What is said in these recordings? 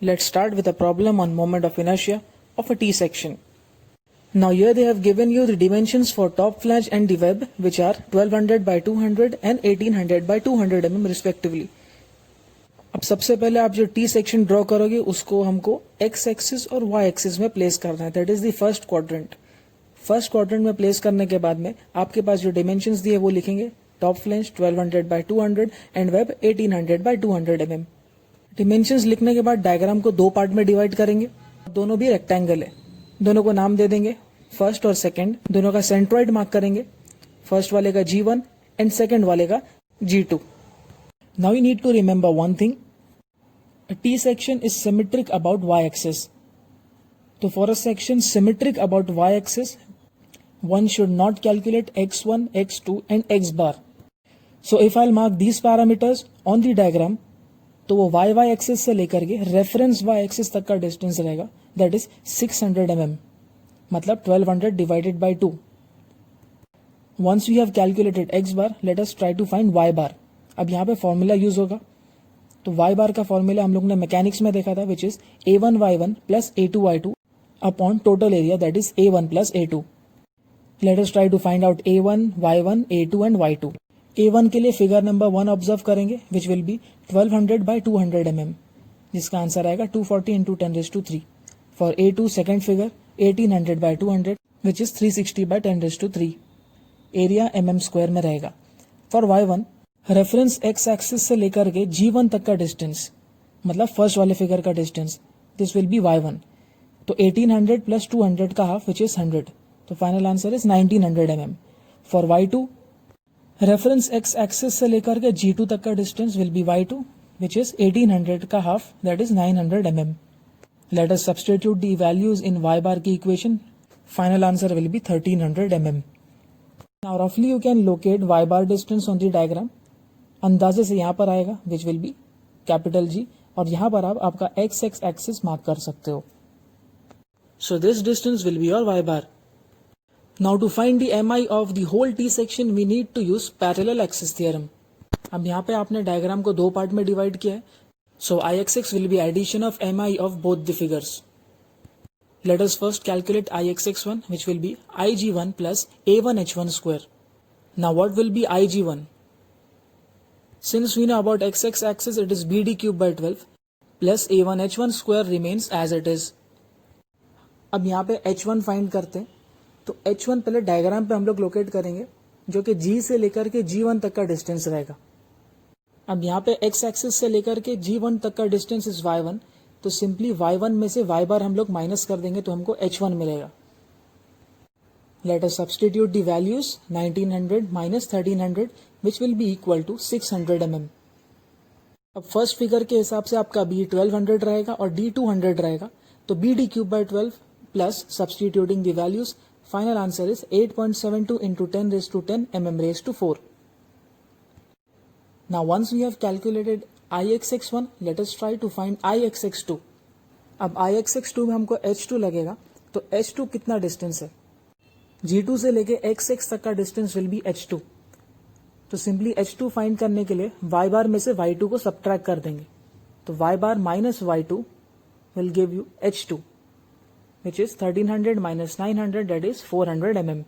Let's start with a problem on moment of inertia of a T-section. Now here they have given you the dimensions for top flange and the web, which are 1200 by 200 and 1800 by 200 mm respectively. अब सबसे पहले आप जो T section draw करोगे उसको हमको x axis और Y axis में प्लेस करना है. That is the first quadrant. First quadrant में प्लेस करने के बाद में आपके पास जो डायमेंशंस दिए वो लिखेंगे. Top flange 1200 by 200 and web 1800 by 200 mm. Dimensions लिखने के बाद डायग्राम को दो पार्ट में डिवाइड करेंगे. दोनों भी रेक्टेंगल है. दोनों को नाम दे देंगे फर्स्ट और सेकंड. दोनों का सेंट्रॉइड मार्क करेंगे. फर्स्ट वाले का G1 एंड सेकंड वाले का G2. Now you need to remember one thing. A T section is symmetric about y-axis. So for a section symmetric about y-axis, one should not calculate x1, x2 and x bar. So if I'll mark these parameters on the diagram, तो वो y axis से लेकर के reference y axis तक का distance रहेगा. That is 600 mm. मतलब 1200 divided by 2. Once we have calculated x bar, let us try to find y bar. अब यहाँ पे फॉर्मूला यूज होगा. तो y बार का फॉर्मूला हम लोग ने मैकेनिक्स में देखा था, which is a1y1 plus a2y2 upon total area, that is a1 plus a2. Let us try to find out a1, y1, a2 and y2. a1 के लिए फिगर नंबर 1 ऑब्जर्व करेंगे, which will be 1200 by 200 mm, जिसका answer आएगा 240 into 10⁻3. For a2 second figure 1800 by 200, which is 360 by 10⁻3. Area mm square में रहेगा. For y1 reference X axis से लेकर के G1 तक का डिस्टेंस, मतलब फर्स्ट वाले फिगर का distance, this will be y1. तो 1800 प्लस 200 का हाफ विच इज 100. तो final answer is 1900 mm. For y2 reference X axis से लेकर के G2 तक का distance will be y2 which is 1800 का half, that is 900 mm. Let us substitute the values in y bar की equation. Final answer will be 1300 mm. Now रफली you can locate y bar distance on the diagram. अंदाजे से यहाँ पर आएगा which will be capital G, और यहाँ पर आप आपका एक्स एक्स एक्सिस मार्क कर सकते हो. So this distance will be your y bar. Now to find the mi of the whole T section we need to use parallel axis theorem. अब यहाँ पे आपने डायग्राम को दो पार्ट में डिवाइड किया है. So Ixx will be addition of mi ऑफ both the figures. Let us first calculate Ixx1 which will be Ig1 plus a1h1 square. Now what will be Ig1? Since we know about x axis, it is bd cube by 12 plus a1 h1 square remains as it is. अब यहाँ पे h1 find करते हैं. तो h1 पहले diagram पे हम लोग लोकेट करेंगे, जो कि G से लेकर के G1 तक का डिस्टेंस रहेगा. अब यहाँ पे x एक्सिस से लेकर के G1 तक का डिस्टेंस इज y1. तो सिंपली y1 में से y बार हम लोग माइनस कर देंगे तो हमको h1 मिलेगा. Let us substitute the values. 1900 minus 1300 which will be equal to 600 mm. अब फर्स्ट फिगर के हिसाब से आपका B 1200 रहेगा और D 200 रहेगा. तो BD cube by 12 plus substituting the values, final answer is 8.72 into 10⁻10 mm raised to 4. Now once we have calculated Ixx1, let us try to find Ixx2. अब Ixx2 में हमको h2 लगेगा. तो h2 कितना डिस्टेंस है? G2 से लेके xx तक का डिस्टेंस विल बी h2. तो सिंपली h2 फाइंड करने के लिए y बार में से y2 को सबट्रैक्ट कर देंगे. तो y bar minus y2 will give you h2 which is 1300 minus 900, that is 400 mm.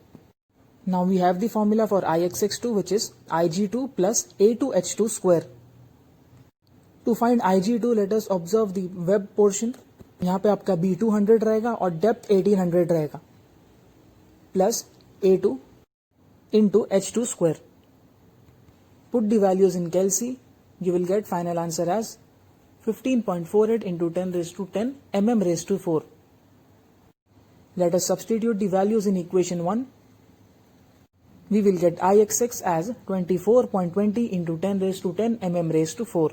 Now we have the formula for Ixx2 which is Ig2 plus a2h2 square. To find Ig2 let us observe the web portion. यहाँ पे आपका B 200 रहेगा और depth 1800 रहेगा, plus a2 into h2 square. Put the values in Calc. You will get final answer as 15.48 into 10⁻10 mm raised to 4. Let us substitute the values in equation 1. We will get Ixx as 24.20 into 10⁻10 mm raised to 4.